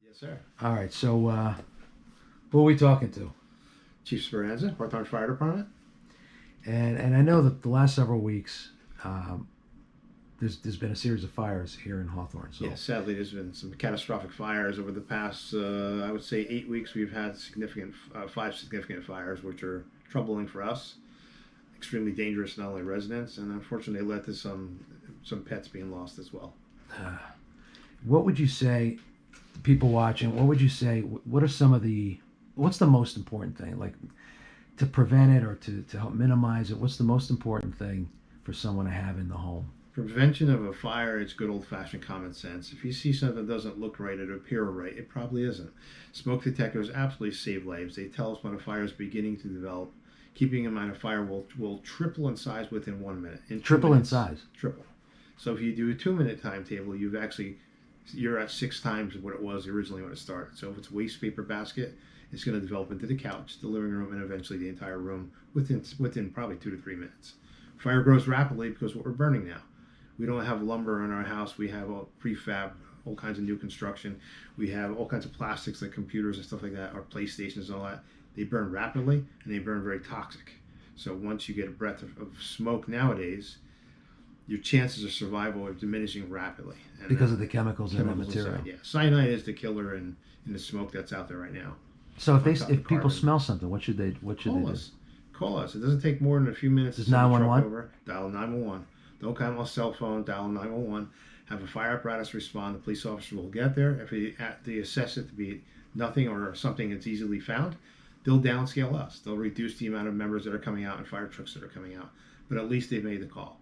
Yes, sir. All right, so who are we talking to? Chief Speranza, Hawthorne Fire Department. And I know that the last several weeks, there's been a series of fires here in Hawthorne. So Yes, sadly, there's been some catastrophic fires over the past, I would say, 8 weeks. We've had five significant fires, which are troubling for us, extremely dangerous, not only residents, and unfortunately led to some pets being lost as well. what would you say, people watching? What would you say? What are some of the? What's the most important thing, like to prevent it or to help minimize it? What's the most important thing for someone to have in the home? Prevention of a fire, it's good old-fashioned common sense. If you see something that doesn't look right or appear right, it probably isn't. Smoke detectors absolutely save lives. They tell us when a fire is beginning to develop. Keeping in mind, a fire will triple in size within 1 minute. Triple in size. Triple. So if you do a 2-minute timetable, you're at 6 times what it was originally when it started. So if it's a waste paper basket, it's going to develop into the couch, the living room, and eventually the entire room within probably 2 to 3 minutes. Fire grows rapidly because what we're burning now. We don't have lumber in our house. We have all prefab, all kinds of new construction. We have all kinds of plastics like computers and stuff like that, or PlayStations and all that. They burn rapidly and they burn very toxic. So once you get a breath of smoke nowadays, your chances of survival are diminishing rapidly. And Because of the chemicals in that material. Inside, yeah. Cyanide is the killer in the smoke that's out there right now. So if people smell something, what should they do? Call us. It doesn't take more than a few minutes to send a truck 911? over. Dial 911. Don't come on a cell phone. Dial 911. Have a fire apparatus respond. The police officer will get there. If they assess it to be nothing or something that's easily found, they'll downscale us. They'll reduce the amount of members that are coming out and fire trucks that are coming out. But at least they've made the call.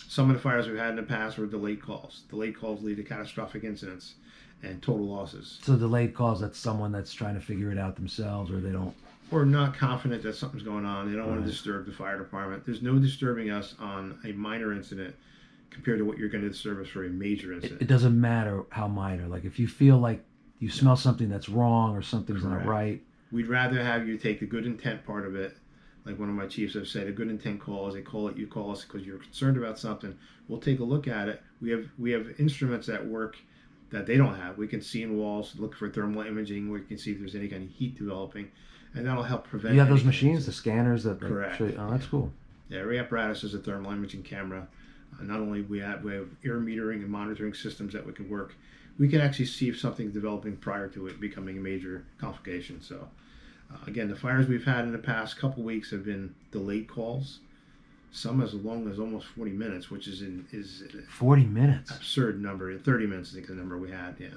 Some of the fires we've had in the past were delayed calls. Delayed calls lead to catastrophic incidents and total losses. So delayed calls, that's someone that's trying to figure it out themselves, or they don't. Or not confident that something's going on. They don't want to disturb the fire department. There's no disturbing us on a minor incident compared to what you're going to disturb us for a major incident. It doesn't matter how minor. Like if you feel like you smell something that's wrong or something's not right. We'd rather have you take the good intent part of it. Like one of my chiefs have said, a good intent call is you call us because you're concerned about something. We'll take a look at it. We have instruments that work that they don't have. We can see in walls, look for thermal imaging. We can see if there's any kind of heat developing, and that'll help prevent. You have those machines, the scanners that correct. Show you. Oh, that's cool. Yeah, every apparatus is a thermal imaging camera. Not only we have ear metering and monitoring systems that we can work. We can actually see if something's developing prior to it becoming a major complication. So. Again, the fires we've had in the past couple weeks have been delayed calls, some as long as almost 40 minutes, which is 40 minutes. Absurd number. 30 minutes, I think, is the number we had. Yeah,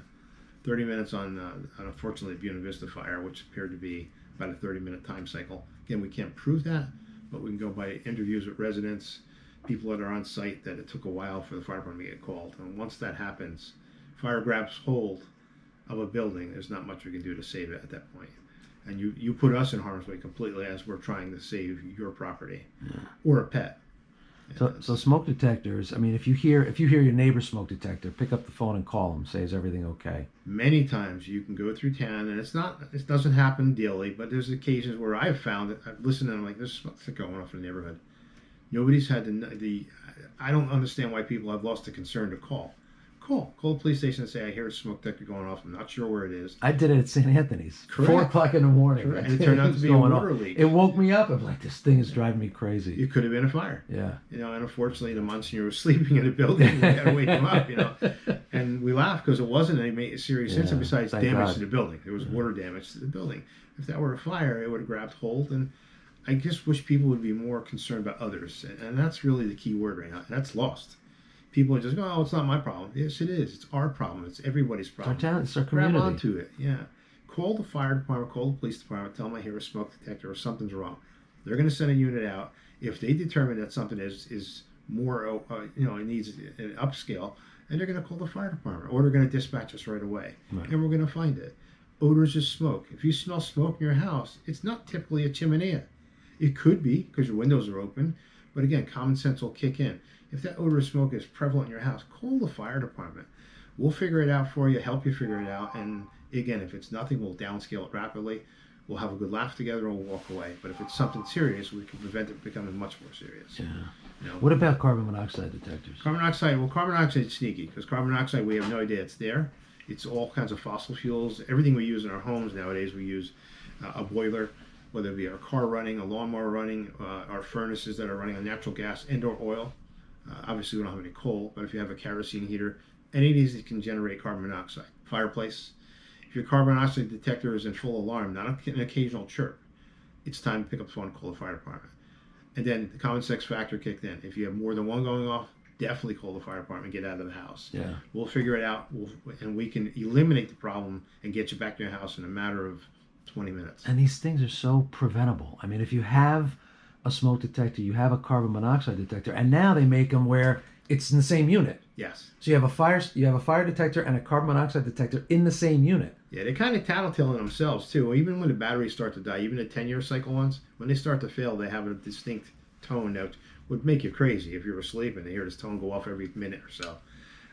30 minutes on unfortunately Buena Vista fire, which appeared to be about a 30-minute time cycle. Again, we can't prove that, but we can go by interviews with residents, people that are on site, that it took a while for the fire department to get called. And once that happens, fire grabs hold of a building. There's not much we can do to save it at that point. And you put us in harm's way completely as we're trying to save your property or a pet. So smoke detectors. I mean, if you hear your neighbor's smoke detector, pick up the phone and call them. Say, is everything okay? Many times you can go through town, and it doesn't happen daily, but there's occasions where I've found that I've listened and I'm like, there's something going off in the neighborhood. Nobody's had the. I don't understand why people have lost the concern to call. Call the police station and say, I hear a smoke detector going off. I'm not sure where it is. I did it at St. Anthony's. Correct. 4 o'clock in the morning. Correct. And it turned out to be a water leak. It woke me up. I'm like, this thing is driving me crazy. It could have been a fire. Yeah. And unfortunately, the Monsignor was sleeping in the building. We had to wake him up, And we laughed because it wasn't any serious incident besides damage to the building. There was water damage to the building. If that were a fire, it would have grabbed hold. And I just wish people would be more concerned about others. And that's really the key word right now. And that's lost. People are just go, oh, it's not my problem. Yes, it is. It's our problem. It's everybody's problem. It's our town. It's our community. Grab onto it. Yeah. Call the fire department. Call the police department. Tell them I hear a smoke detector or something's wrong. They're going to send a unit out. If they determine that something is more, it needs an upscale, and they're going to call the fire department, or they're going to dispatch us right away, and we're going to find it. Odors of smoke. If you smell smoke in your house, it's not typically a chimenea. It could be because your windows are open, but again, common sense will kick in. If that odor of smoke is prevalent in your house, call the fire department. We'll figure it out for you, help you figure it out. And again, if it's nothing, we'll downscale it rapidly. We'll have a good laugh together and we'll walk away. But if it's something serious, we can prevent it becoming much more serious. Yeah. What about carbon monoxide detectors? Carbon monoxide is sneaky because carbon monoxide, we have no idea it's there. It's all kinds of fossil fuels. Everything we use in our homes nowadays, we use a boiler, whether it be our car running, a lawnmower running, our furnaces that are running on natural gas and or oil. Obviously, we don't have any coal, but if you have a kerosene heater, any of these can generate carbon monoxide. Fireplace. If your carbon monoxide detector is in full alarm, not an occasional chirp, it's time to pick up the phone and call the fire department. And then the common sense factor kicked in. If you have more than one going off, definitely call the fire department and get out of the house. Yeah. We'll figure it out, and we can eliminate the problem and get you back to your house in a matter of 20 minutes. And these things are so preventable. I mean, if you have a smoke detector, you have a carbon monoxide detector, and now they make them where it's in the same unit. Yes. So you have a fire detector and a carbon monoxide detector in the same unit. Yeah, they kind of tattletale on themselves too. Even when the batteries start to die, even the 10-year cycle ones, when they start to fail, they have a distinct tone that would make you crazy if you were asleep and you hear this tone go off every minute or so.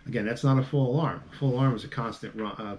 Again, that's not a full alarm. A full alarm is a constant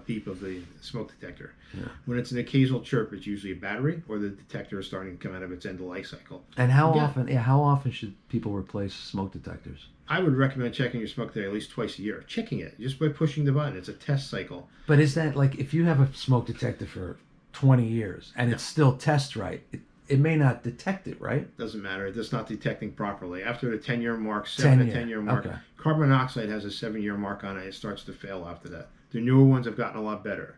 beep of the smoke detector. Yeah. When it's an occasional chirp, it's usually a battery or the detector is starting to come out of its end of life cycle. And how often should people replace smoke detectors? I would recommend checking your smoke detector at least twice a year. Checking it just by pushing the button. It's a test cycle. But is that like if you have a smoke detector for 20 years and it still tests right, it may not detect it, right? Doesn't matter. It's just not detecting properly. After the 10-year mark, 10-year mark, okay. Carbon monoxide has a 7-year mark on it. It starts to fail after that. The newer ones have gotten a lot better.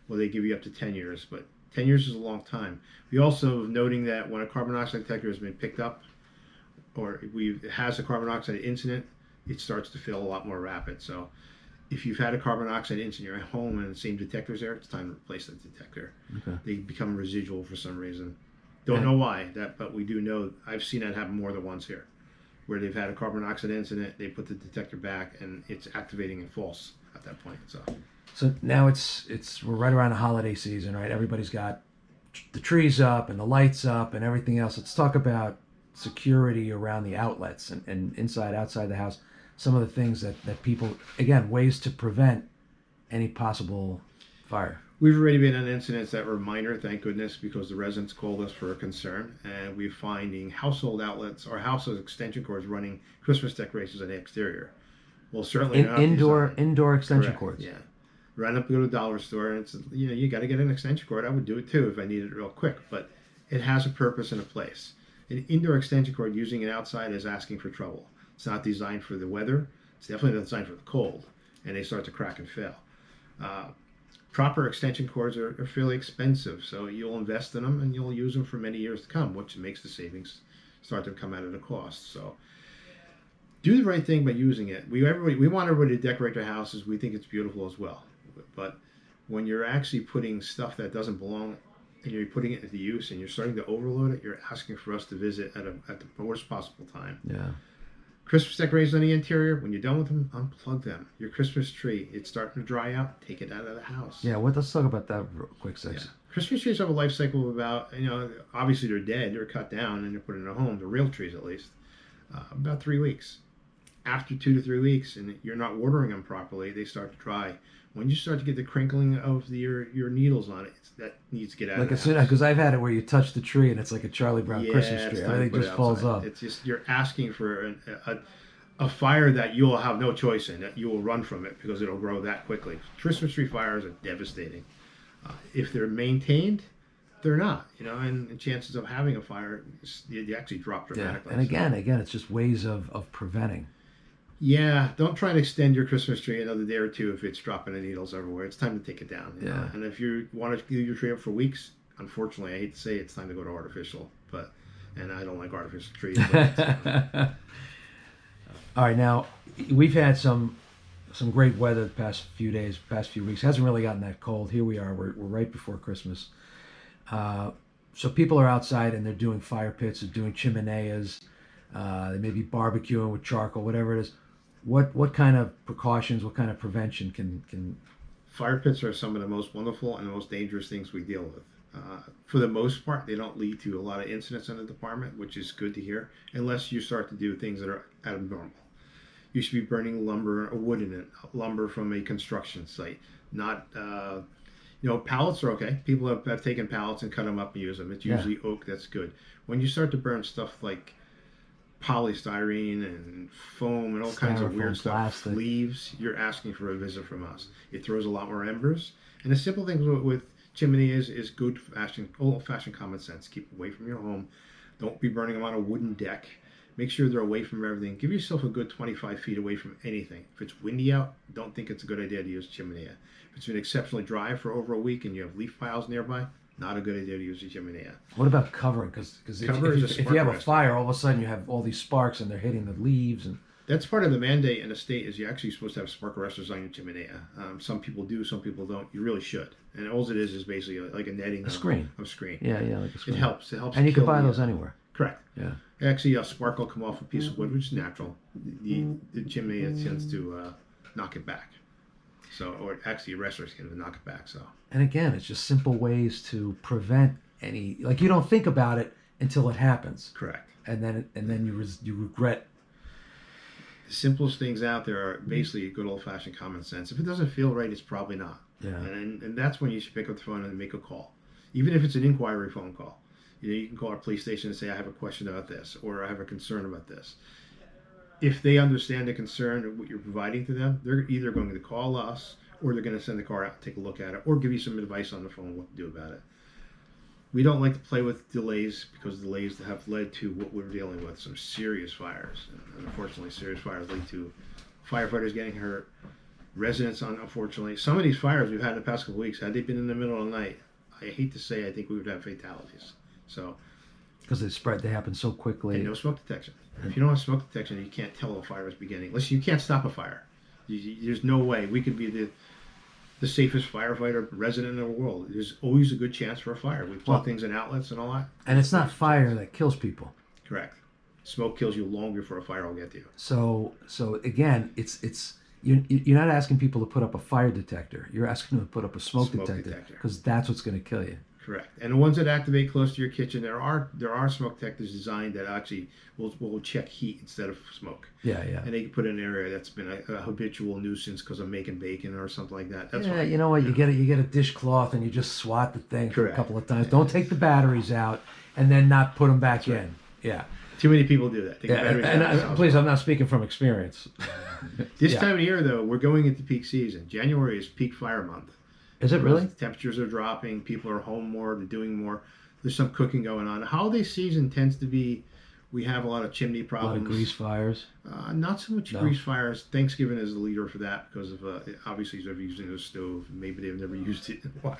Well, they give you up to 10 years, but 10 years is a long time. We also noting that when a carbon monoxide detector has been picked up or it has a carbon monoxide incident, it starts to fail a lot more rapid. So if you've had a carbon monoxide incident in your home and the same detector's there, it's time to replace that detector. Okay. They become residual for some reason. Don't know why, but we do know. I've seen that happen more than once here, where they've had a carbon monoxide incident, they put the detector back, and it's activating and false at that point. So now we're right around the holiday season, right? Everybody's got the trees up and the lights up and everything else. Let's talk about security around the outlets and inside, outside the house. Some of the things that people, again, ways to prevent any possible fire. We've already been in incidents that were minor, thank goodness, because the residents called us for a concern, and we're finding household outlets or household extension cords running Christmas decorations on the exterior. Well, certainly not indoor extension cords. Yeah, run up, go to the dollar store, and it's you got to get an extension cord. I would do it too if I needed it real quick, but it has a purpose and a place. An indoor extension cord using it outside is asking for trouble. It's not designed for the weather. It's definitely not designed for the cold, and they start to crack and fail. Proper extension cords are fairly expensive, so you'll invest in them and you'll use them for many years to come, which makes the savings start to come out of the cost. So do the right thing by using it. We want everybody to decorate their houses. We think it's beautiful as well. But when you're actually putting stuff that doesn't belong and you're putting it into use and you're starting to overload it, you're asking for us to visit at the worst possible time. Yeah. Christmas decorations on the interior, when you're done with them, unplug them. Your Christmas tree, it's starting to dry out, take it out of the house. Yeah, let's talk about that real quick, Six. Yeah. Christmas trees have a life cycle of about, obviously they're dead, they're cut down and they're put in a home, the real trees at least, about 3 weeks. After 2 to 3 weeks, and you're not watering them properly, they start to dry. When you start to get the crinkling of your needles on it, that needs to get out of the house. Because I've had it where you touch the tree and it's like a Charlie Brown Christmas tree. Everything just falls off. It's just you're asking for a fire that you'll have no choice in, that you will run from it because it'll grow that quickly. Christmas tree fires are devastating. If they're maintained, they're not. And chances of having a fire, you actually drop dramatically. Yeah. And again, it's just ways of preventing. Yeah, don't try to extend your Christmas tree another day or two if it's dropping the needles everywhere. It's time to take it down. Yeah. And if you want to leave your tree up for weeks, unfortunately, I hate to say it's time to go to artificial. And I don't like artificial trees. All right, now we've had some great weather the past few days, past few weeks. It hasn't really gotten that cold. Here we are. We're right before Christmas. So people are outside and they're doing fire pits, they're doing chimeneas. They may be barbecuing with charcoal, whatever it is. What kind of precautions, what kind of prevention can... Fire pits are some of the most wonderful and the most dangerous things we deal with. For the most part, they don't lead to a lot of incidents in the department, which is good to hear, unless you start to do things that are abnormal. You should be burning lumber or wood in it, lumber from a construction site. Not, pallets are okay. People have taken pallets and cut them up and use them. It's usually oak, that's good. When you start to burn stuff like polystyrene and foam and and all kinds of weird Styrofoam, stuff, plastic. leaves, you're asking for a visit from us. It throws a lot more embers. And the simple things with chimney is good old-fashioned common sense. Keep away from your home. Don't be burning them on a wooden deck. Make sure they're away from everything. Give yourself a good 25 feet away from anything. If it's windy out, don't think it's a good idea to use chimney. If it's been exceptionally dry for over a week and you have leaf piles nearby, not a good idea to use a chimney. What about covering? Because if you have a fire, all of a sudden you have all these sparks and they're hitting the leaves. And that's part of the mandate in the state is you're actually supposed to have spark arresters on your chimney. Some people do, some people don't. You really should. And all it is basically like a netting. A screen. Of screen. Yeah, like a screen. It helps. It helps. And you can buy those anywhere. Correct. Yeah. Actually, a spark will come off a piece of wood, which is natural. The chimney tends to knock it back. So, or actually, arresters can knock it back. So. And again, it's just simple ways to prevent any. Like you don't think about it until it happens. Correct. And then you regret. The simplest things out there are basically good old-fashioned common sense. If it doesn't feel right, it's probably not. Yeah. And that's when you should pick up the phone and make a call, even if it's an inquiry phone call. You can call our police station and say, I have a question about this, or I have a concern about this. If they understand the concern of what you're providing to them, they're either going to call us, or they're going to send the car out and take a look at it, or give you some advice on the phone what to do about it. We don't like to play with delays because delays have led to what we're dealing with, some serious fires. And unfortunately, serious fires lead to firefighters getting hurt, residents unfortunately. Some of these fires we've had in the past couple of weeks, had they been in the middle of the night, I hate to say, I think we would have fatalities. So, because they happen so quickly. And no smoke detection. If you don't have smoke detection, you can't tell a fire is beginning. Listen, you can't stop a fire. There's no way. We could be the safest firefighter resident in the world. There's always a good chance for a fire. We plug things in outlets and all that. And it's not fire that kills people. Correct. Smoke kills you long before a fire will get to you. So again, you're not asking people to put up a fire detector. You're asking them to put up a smoke detector because that's what's going to kill you. Correct. And the ones that activate close to your kitchen, there are smoke detectors designed that actually will check heat instead of smoke. Yeah. And they can put in an area that's been a habitual nuisance because of making bacon or something like that. That's fine. You know what? You get a dishcloth and you just swat the thing for a couple of times. Don't take the batteries out and then not put them back in. Yeah. Too many people do that. Please, I'm not speaking from experience. This time of year, though, we're going into peak season. January is peak fire month. Is it really? Temperatures are dropping. People are home more. They're doing more. There's some cooking going on. Holiday season tends to be, we have a lot of chimney problems. A lot of grease fires. Not so much grease fires. Thanksgiving is the leader for that because of obviously they're using a stove. Maybe they've never used it in a while.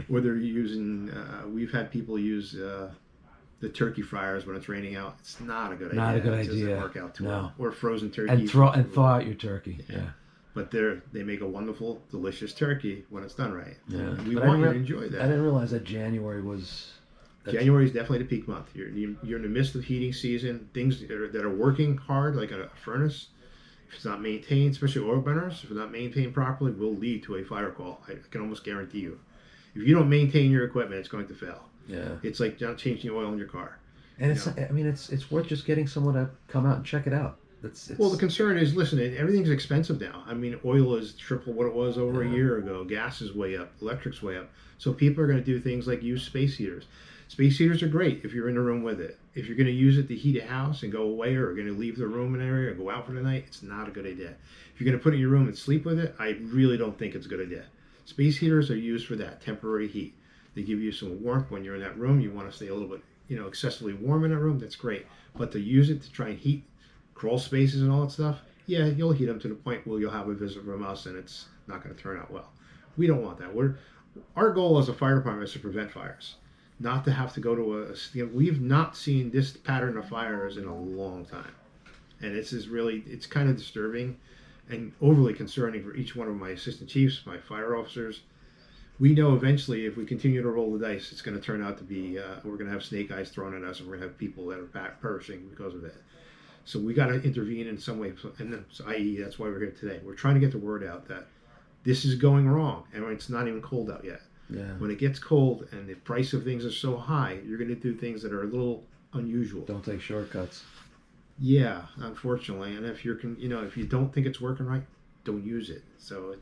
Or they're using. We've had people use the turkey fryers when it's raining out. It's not a good idea. Not a good idea. It doesn't work out too well. Or frozen turkey. And thaw out your turkey. Yeah. But they make a wonderful, delicious turkey when it's done right. Yeah. And we want you to enjoy that. I didn't realize that January was. January is definitely the peak month. You're in the midst of heating season. Things that are working hard, like a furnace, if it's not maintained, especially oil burners, if it's not maintained properly, will lead to a fire call. I can almost guarantee you. If you don't maintain your equipment, it's going to fail. Yeah. It's like not changing the oil in your car. And it's worth just getting someone to come out and check it out. Well, the concern is, listen, everything's expensive now. I mean, oil is triple what it was over a year ago. Gas is way up. Electric's way up. So people are going to do things like use space heaters. Space heaters are great if you're in a room with it. If you're going to use it to heat a house and go away, or are going to leave the room in an area or go out for the night, it's not a good idea. If you're going to put it in your room and sleep with it, I really don't think it's a good idea. Space heaters are used for that, temporary heat. They give you some warmth when you're in that room. You want to stay a little bit, excessively warm in that room. That's great. But to use it to try and heat crawl spaces and all that stuff, yeah, you'll heat them to the point where you'll have a visit from us and it's not going to turn out well. We don't want that. Our goal as a fire department is to prevent fires, not to have to go to we've not seen this pattern of fires in a long time. And it's kind of disturbing and overly concerning for each one of my assistant chiefs, my fire officers. We know eventually if we continue to roll the dice, it's going to turn out to be, we're going to have snake eyes thrown at us and we're going to have people that are perishing because of it. So we got to intervene in some way, and i.e. that's why we're here today. We're trying to get the word out that this is going wrong, and it's not even cold out yet. Yeah. When it gets cold and the price of things are so high, you're going to do things that are a little unusual. Don't take shortcuts. Yeah, unfortunately, and if if you don't think it's working right, don't use it. So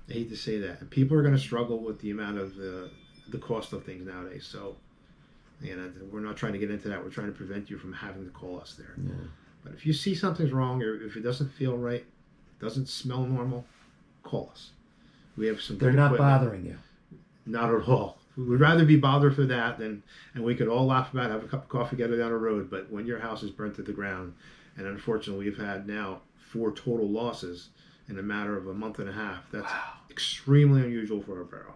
I hate to say that, and people are going to struggle with the amount of the cost of things nowadays. So. And we're not trying to get into that. We're trying to prevent you from having to call us there. Yeah. But if you see something's wrong, or if it doesn't feel right, doesn't smell normal, call us. We have some They're good not equipment. bothering you. Not at all. We'd rather be bothered for that than, and we could all laugh about it, have a cup of coffee, get it down the road. But when your house is burnt to the ground, and unfortunately we've had now 4 total losses in a matter of a month and a half, that's extremely unusual for a borough.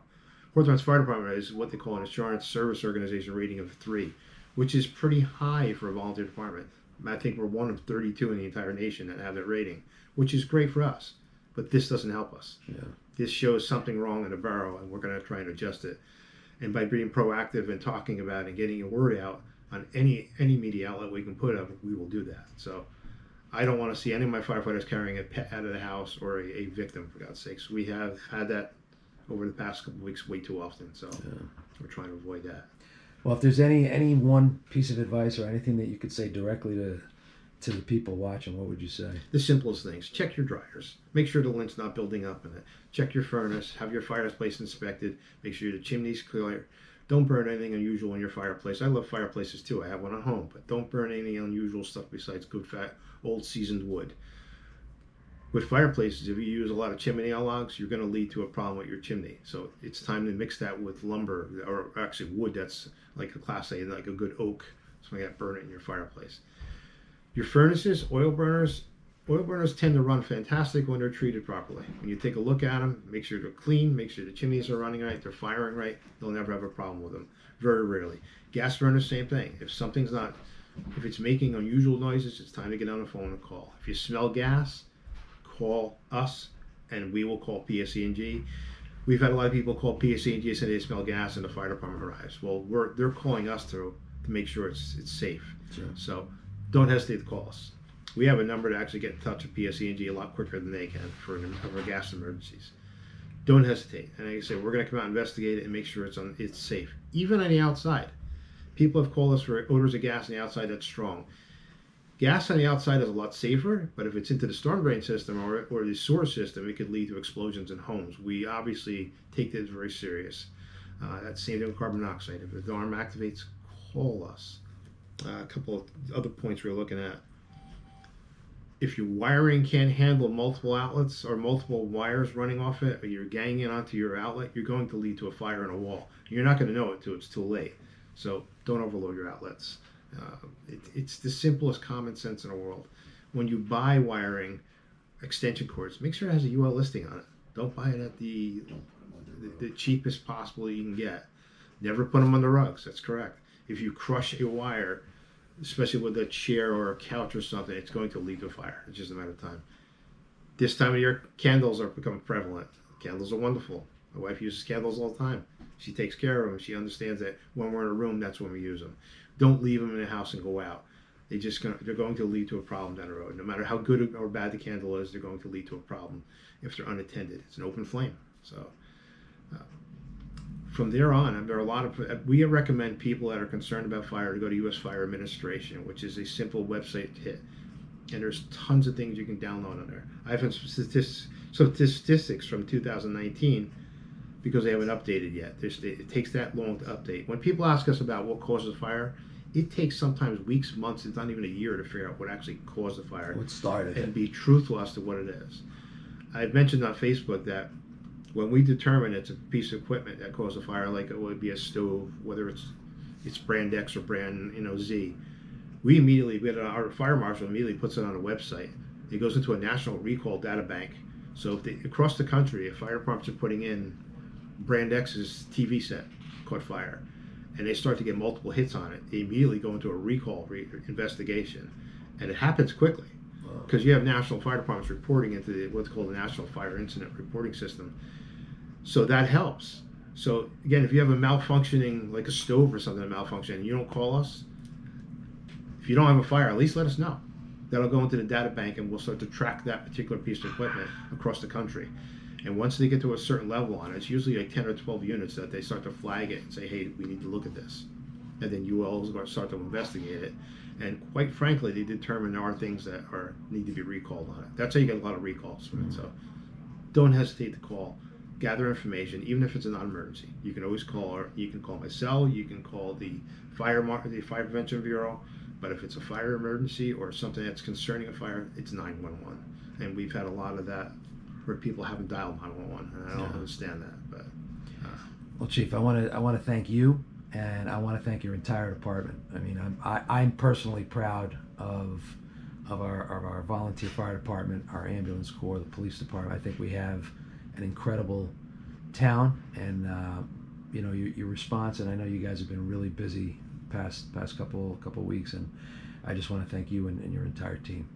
Port Torrance Fire Department is what they call an insurance service organization rating of 3, which is pretty high for a volunteer department. I think we're one of 32 in the entire nation that have that rating, which is great for us. But this doesn't help us. Yeah. This shows something wrong in the borough, and we're going to try and adjust it. And by being proactive and talking about it and getting a word out on any media outlet we can put up, we will do that. So I don't want to see any of my firefighters carrying a pet out of the house or a victim, for God's sakes. We have had that over the past couple of weeks way too often, so we're trying to avoid that. Well, if there's any one piece of advice or anything that you could say directly to the people watching, what would you say? The simplest things. Check your dryers. Make sure the lint's not building up in it. Check your furnace. Have your fireplace inspected. Make sure the chimney's clear. Don't burn anything unusual in your fireplace. I love fireplaces too. I have one at home. But don't burn any unusual stuff besides good, fat, old seasoned wood. With fireplaces, if you use a lot of chimney logs, you're going to lead to a problem with your chimney. So it's time to mix that with lumber, or actually wood that's like a Class A, like a good oak. So you got to burn it in your fireplace. Your furnaces, oil burners tend to run fantastic when they're treated properly. When you take a look at them, make sure they're clean, make sure the chimneys are running right, they're firing right, you'll never have a problem with them. Very rarely. Gas burners, same thing. If it's making unusual noises, it's time to get on the phone and call. If you smell gas, call us, and we will call PSE&G. We've had a lot of people call PSE&G and say they smell gas and the fire department arrives. Well, they're calling us to make sure it's safe. Sure. So don't hesitate to call us. We have a number to actually get in touch with PSE&G a lot quicker than they can for gas emergencies. Don't hesitate. And like I say, we're going to come out and investigate it and make sure it's safe. Even on the outside. People have called us for odors of gas on the outside that's strong. Gas on the outside is a lot safer, but if it's into the storm drain system or the sewer system, it could lead to explosions in homes. We obviously take this very serious. That's same thing with carbon monoxide. If the alarm activates, call us. A couple of other points we're looking at. If your wiring can't handle multiple outlets or multiple wires running off it, or you're ganging it onto your outlet, you're going to lead to a fire in a wall. You're not going to know it till it's too late. So don't overload your outlets. It's the simplest common sense in the world. When you buy wiring, extension cords, make sure it has a UL listing on it. Don't buy it at the cheapest possible you can get. Never put them on the rugs. That's correct. If you crush a wire, especially with a chair or a couch or something, it's going to lead to a fire. It's just a matter of time. This time of year, candles are becoming prevalent. Candles are wonderful. My wife uses candles all the time. She takes care of them. She understands that when we're in a room, that's when we use them. Don't leave them in the house and go out. They're going to lead to a problem down the road. No matter how good or bad the candle is, they're going to lead to a problem if they're unattended. It's an open flame. So from there on, there are a lot of. We recommend people that are concerned about fire to go to U.S. Fire Administration, which is a simple website to hit. And there's tons of things you can download on there. I have some statistics from 2019 because they haven't updated yet. It takes that long to update. When people ask us about what causes fire, it takes sometimes weeks, months, it's not even a year to figure out what actually caused the fire. What started it? And be truthful as to what it is. I've mentioned on Facebook that when we determine it's a piece of equipment that caused a fire, like it would be a stove, whether it's brand X or brand Z, our fire marshal immediately puts it on a website. It goes into a national recall data bank. So across the country, if fire departments are putting in brand X's TV set caught fire, and they start to get multiple hits on it, they immediately go into a recall investigation, and it happens quickly because you have national fire departments reporting into what's called the National Fire Incident Reporting System. So that helps. So again, if you have a malfunctioning, like a stove or something malfunctioning, and you don't call us, if you don't have a fire, at least let us know. That'll go into the data bank, and we'll start to track that particular piece of equipment across the country. And once they get to a certain level on it, it's usually like 10 or 12 units that they start to flag it and say, hey, we need to look at this. And then UL is going to start to investigate it. And quite frankly, they determine there are things that need to be recalled on it. That's how you get a lot of recalls from it. So don't hesitate to call. Gather information, even if it's a non-emergency. You can always call, or you can call my cell, you can call the Fire Prevention Bureau. But if it's a fire emergency or something that's concerning a fire, it's 911. And we've had a lot of that where people haven't dialed 911, and I don't understand that. But well, Chief, I want to thank you, and I want to thank your entire department. I mean, I'm personally proud of our volunteer fire department, our ambulance corps, the police department. I think we have an incredible town, and you know, your response. And I know you guys have been really busy past couple weeks, and I just want to thank you and your entire team.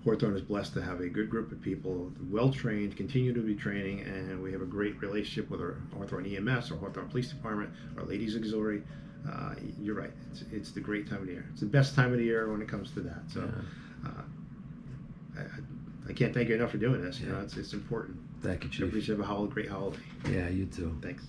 Hawthorne is blessed to have a good group of people, well trained, continue to be training, and we have a great relationship with our Hawthorne EMS, our Hawthorne Police Department, our Ladies Auxiliary. You're right. It's the great time of the year. It's the best time of the year when it comes to that. So I can't thank you enough for doing this. You know, it's important. Thank you, Chief. Everybody should have a great holiday. Yeah, you too. Thanks.